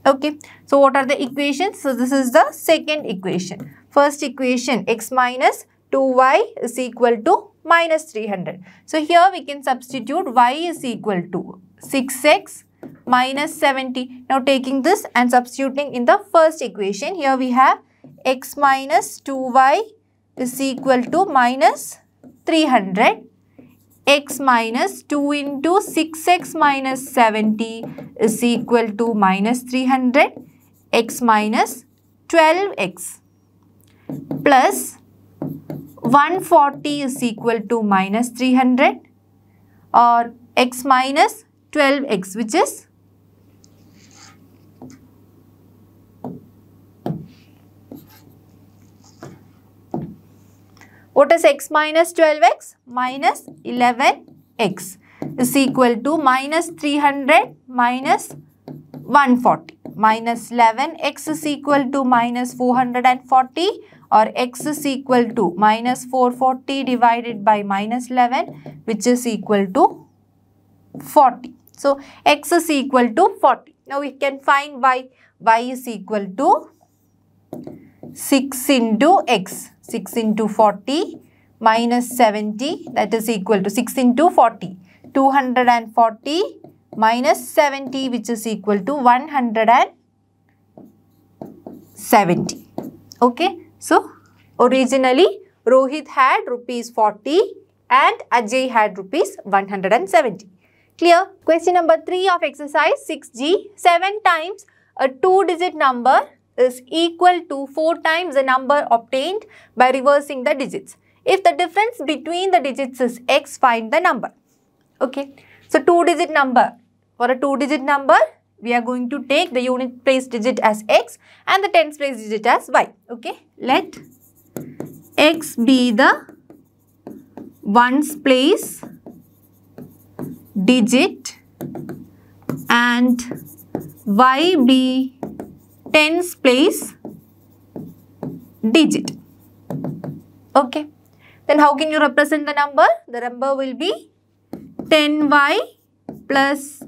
Okay, so what are the equations? So this is the second equation. First equation, x minus 2y is equal to minus 300. So here we can substitute y is equal to 6x minus 70. Now taking this and substituting in the first equation, here we have x minus 2y is equal to minus 300. X minus 2 into 6x minus 70 is equal to minus 300. X minus 12x plus 140 is equal to minus 300, or x minus 12x, which is what is x minus 12x? Minus 11x is equal to minus 300 minus 140. Minus 11x is equal to minus 440, or x is equal to minus 440 divided by minus 11, which is equal to 40. So, x is equal to 40. Now, we can find y. Y is equal to 6 into x. 6 into 40 minus 70, that is equal to 6 into 40. 240 minus 70, which is equal to 170. Okay. So, originally Rohit had rupees 40 and Ajay had rupees 170. Clear? Question number 3 of exercise 6G. 7 times a 2-digit number is equal to 4 times the number obtained by reversing the digits. If the difference between the digits is x, find the number. Okay. So, 2-digit number. For a 2-digit number, we are going to take the unit place digit as x and the tens place digit as y. Okay. Let x be the ones place digit and y be tens place digit. Okay. Then how can you represent the number? The number will be 10y plus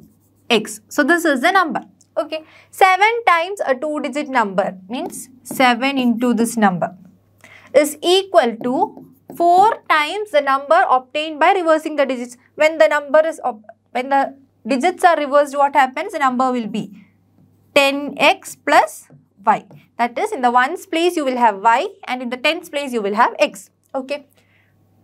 x. So this is the number. Okay. 7 times a 2-digit number means 7 into this number is equal to 4 times the number obtained by reversing the digits. When the digits are reversed, what happens? The number will be 10x plus y. That is, in the ones place you will have y and in the tens place you will have x. Okay.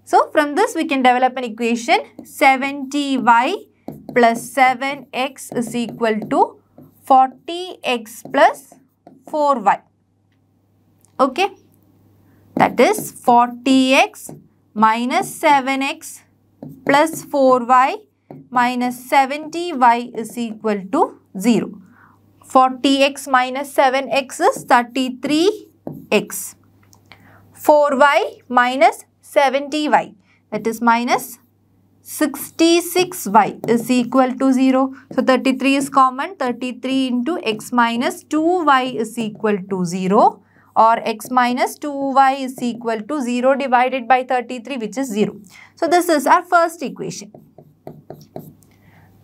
So from this we can develop an equation. 70y plus 7x is equal to 40x plus 4y. Okay. That is 40x minus 7x plus 4y minus 70y is equal to 0. 40x minus 7x is 33x. 4y minus 70y, that is minus 66y is equal to 0. So, 33 is common. 33 into x minus 2y is equal to 0, or x minus 2y is equal to 0 divided by 33, which is 0. So, this is our first equation.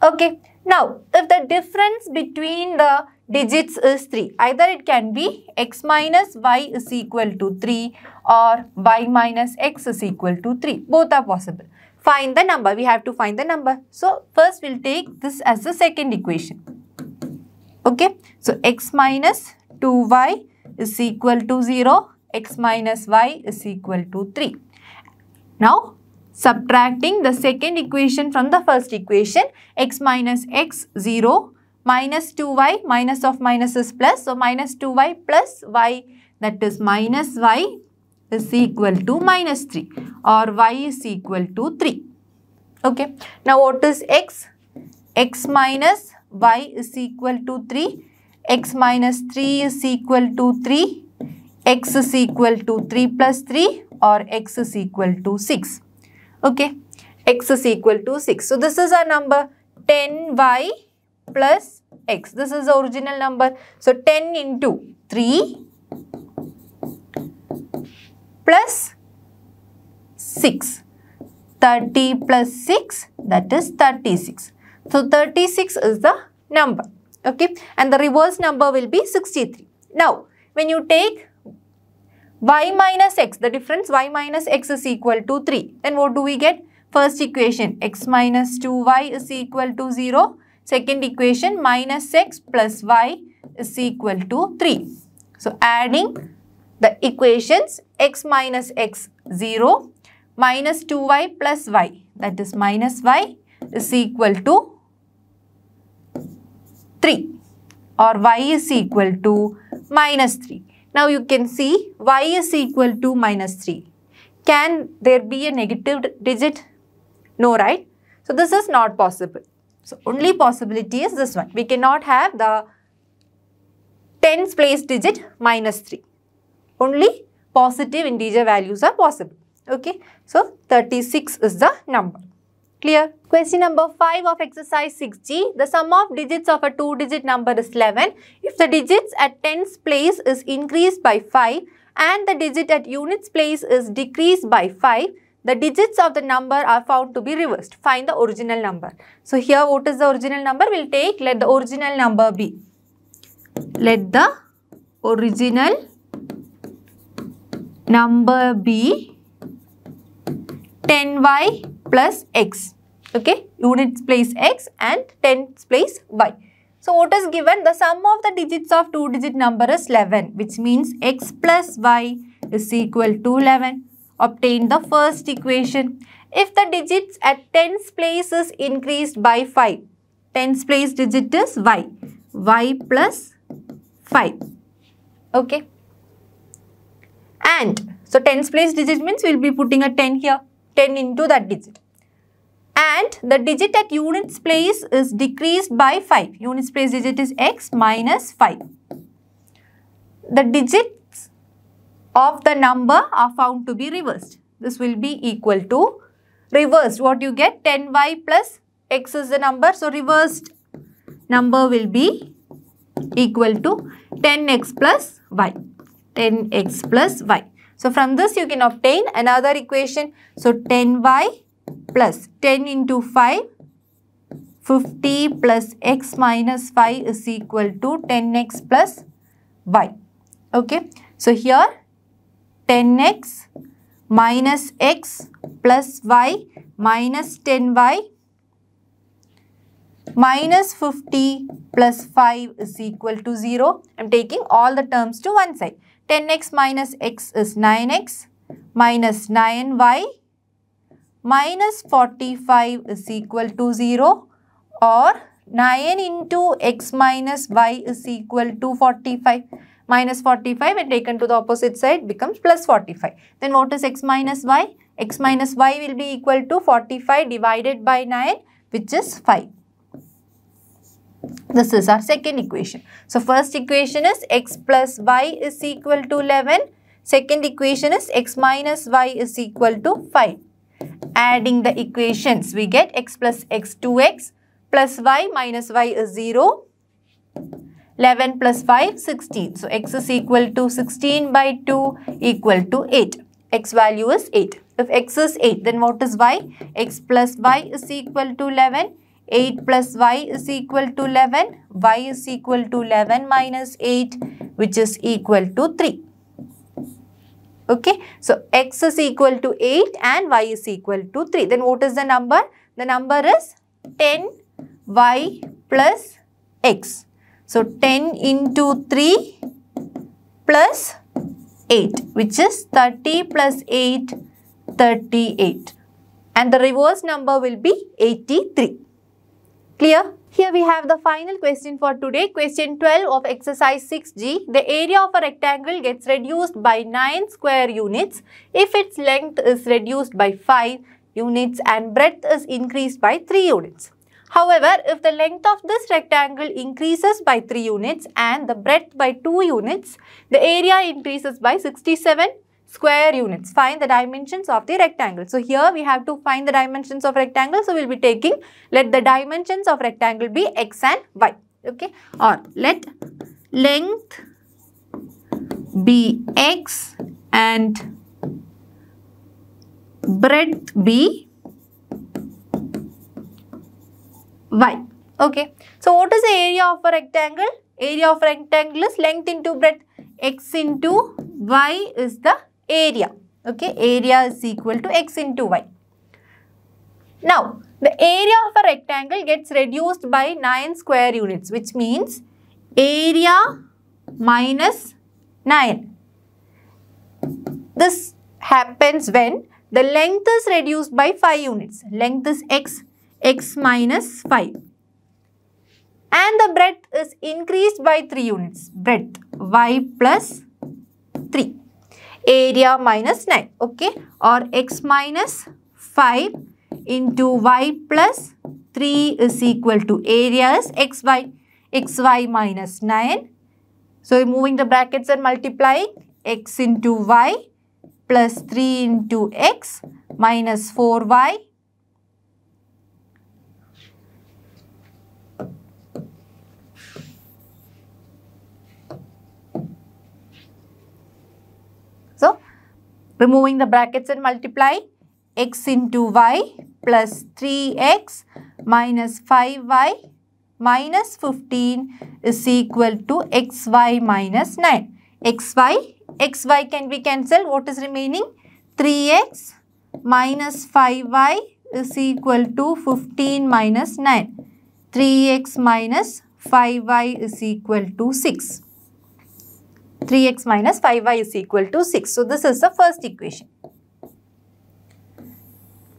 Okay. Now, if the difference between the digits is 3, either it can be x minus y is equal to 3 or y minus x is equal to 3. Both are possible. Find the number. We have to find the number. So, first we'll take this as the second equation. Okay. So, x minus 2y is equal to 0. X minus y is equal to 3. Now, subtracting the second equation from the first equation, x minus x 0, minus 2y, minus of minus is plus. So, minus 2y plus y, that is minus y is equal to minus 3 or y is equal to 3. Okay. Now what is x? X minus y is equal to 3. X minus 3 is equal to 3. X is equal to 3 plus 3 or x is equal to 6. Okay. X is equal to 6. So this is our number 10y plus x. This is the original number. So 10 into 3 plus 6. 30 plus 6, that is 36. So 36 is the number. Okay. And the reverse number will be 63. Now, when you take y minus x, the difference y minus x is equal to 3. Then what do we get? First equation, x minus 2y is equal to 0. Second equation, minus x plus y is equal to 3. So adding the equations, x minus x 0, minus 2y plus y, that is minus y is equal to 3 or y is equal to minus 3. Now you can see y is equal to minus 3. Can there be a negative digit? No, right? So this is not possible. So only possibility is this one. We cannot have the tens place digit minus 3. Only positive integer values are possible. Okay. So 36 is the number. Clear? Question number 5 of exercise 6G. The sum of digits of a 2-digit number is 11. If the digits at tens place is increased by 5 and the digit at units place is decreased by 5, the digits of the number are found to be reversed. Find the original number. So here what is the original number? We'll take, let the original number be. Let the original number be 10y plus x. Okay, units place x and tens place y. So what is given? The sum of the digits of 2-digit number is 11, which means x plus y is equal to 11. Obtain the first equation. If the digits at tens place is increased by 5, tens place digit is y. Y plus 5. Okay. And so tens place digit means we will be putting a 10 here. 10 into that digit. And the digit at units place is decreased by 5. Units place digit is x minus 5. The digits of the number are found to be reversed. This will be equal to reversed. What you get? 10y plus x is the number. So reversed number will be equal to 10x plus y. 10x plus y. So from this you can obtain another equation. So 10y plus 10 into 5, 50 plus x minus 5 is equal to 10x plus y. Okay. So here 10x minus x plus y minus 10y minus 50 plus 5 is equal to 0. I am taking all the terms to one side. 10x minus x is 9x minus 9y minus 45 is equal to 0, or 9 into x minus y is equal to 45. Minus 45 when taken to the opposite side becomes plus 45. Then what is x minus y? X minus y will be equal to 45 divided by 9, which is 5. This is our second equation. So first equation is x plus y is equal to 11. Second equation is x minus y is equal to 5. Adding the equations, we get x plus x 2x plus y minus y is 0. 11 plus 5, 16. So x is equal to 16 by 2 equal to 8. X value is 8. If x is 8, then what is y? X plus y is equal to 11. 8 plus y is equal to 11. Y is equal to 11 minus 8, which is equal to 3. Okay. So x is equal to 8 and y is equal to 3. Then what is the number? The number is 10y plus x. So 10 into 3 plus 8, which is 30 plus 8, 38. And the reverse number will be 83. Clear? Here we have the final question for today. Question 12 of exercise 6G. The area of a rectangle gets reduced by 9 square units if its length is reduced by 5 units and breadth is increased by 3 units. However, if the length of this rectangle increases by 3 units and the breadth by 2 units, the area increases by 67 square units. Find the dimensions of the rectangle. So here we have to find the dimensions of rectangle. So we will be taking, let the dimensions of rectangle be x and y. Okay. Or let length be x and breadth be y. Okay. So what is the area of a rectangle? Area of a rectangle is length into breadth. X into y is the area. Okay, area is equal to x into y. Now, the area of a rectangle gets reduced by 9 square units, which means area minus 9. This happens when the length is reduced by 5 units. Length is x, x minus 5. And the breadth is increased by 3 units. Breadth, y plus 3. Area minus 9, okay, or x minus 5 into y plus 3 is equal to area is xy minus 9. So, removing the brackets and multiplying x into y plus 3 into x minus 4y . So, removing the brackets and multiplying x into y plus 3x minus 5y minus 15 is equal to xy minus 9. xy can be cancelled. What is remaining? 3x minus 5y is equal to 15 minus 9. 3x minus 5y is equal to 6. 3x minus 5y is equal to 6. So, this is the first equation.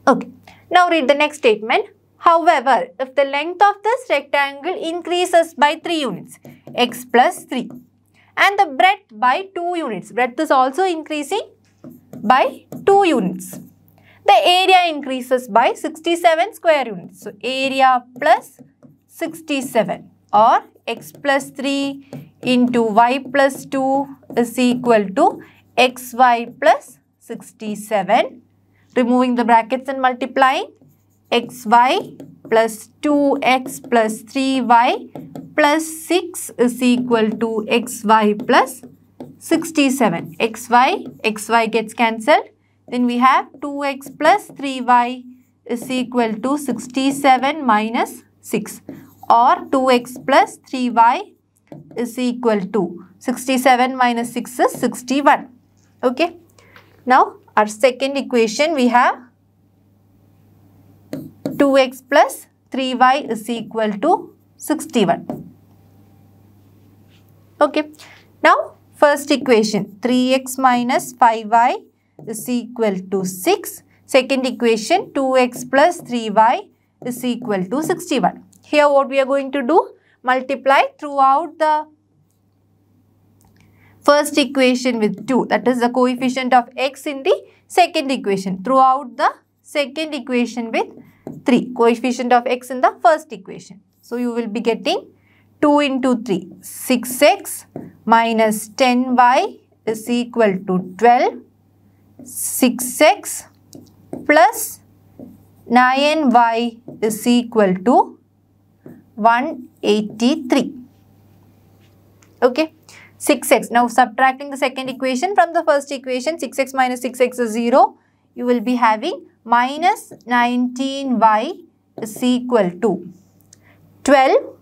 Okay. Now, read the next statement. However, if the length of this rectangle increases by 3 units, x plus 3, and the breadth by 2 units, breadth is also increasing by 2 units, the area increases by 67 square units. So, area plus 67 or x plus 3 into y plus 2 is equal to xy plus 67. Removing the brackets and multiplying xy plus 2x plus 3y plus 6 is equal to xy plus 67. xy gets cancelled. Then we have 2x plus 3y is equal to 67 minus 6 or 2x plus 3y is equal to 67 minus 6 is 61. Okay. Now, our second equation we have 2x plus 3y is equal to 61. Okay. Now, first equation 3x minus 5y is equal to 6. Second equation 2x plus 3y is equal to 61. Here what we are going to do? Multiply throughout the first equation with 2. That is the coefficient of x in the second equation. Throughout the second equation with 3. Coefficient of x in the first equation. So, you will be getting 2 into 3. 6x minus 10y is equal to 12. 6x plus 9y is equal to 183. Okay. 6x. Now, subtracting the second equation from the first equation, 6x minus 6x is 0. You will be having minus 19y is equal to 12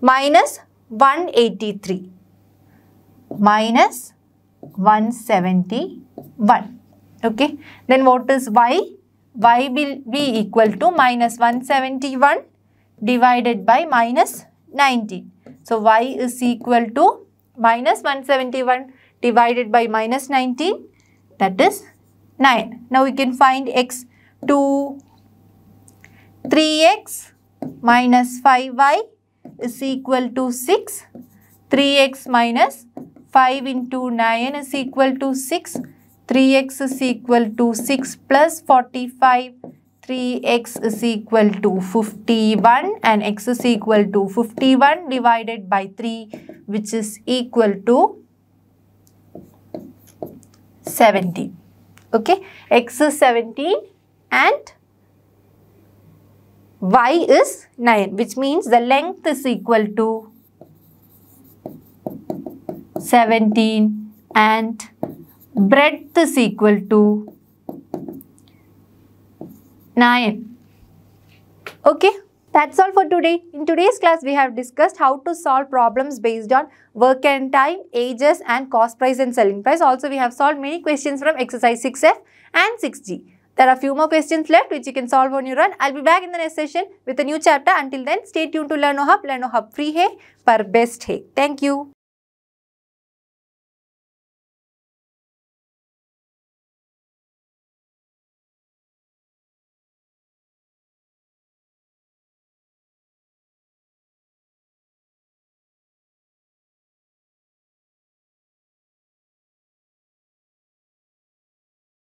minus 183 minus 171. Okay. Then what is y? Y will be equal to minus 171 divided by minus 19. So, y is equal to minus 171 divided by minus 19, that is 9. Now, we can find x to 3x minus 5y is equal to 6. 3x minus 5 into 9 is equal to 6. 3x is equal to 6 plus 45. 3x is equal to 51 and x is equal to 51 divided by 3, which is equal to 17. Okay, x is 17 and y is 9, which means the length is equal to 17 and breadth is equal to 9. Okay, that's all for today. In today's class, we have discussed how to solve problems based on work and time, ages and cost price and selling price. Also, we have solved many questions from exercise 6F and 6G. There are a few more questions left which you can solve on your own. I'll be back in the next session with a new chapter. Until then, stay tuned to LearnoHub. LearnoHub free hai, par best hai. Thank you.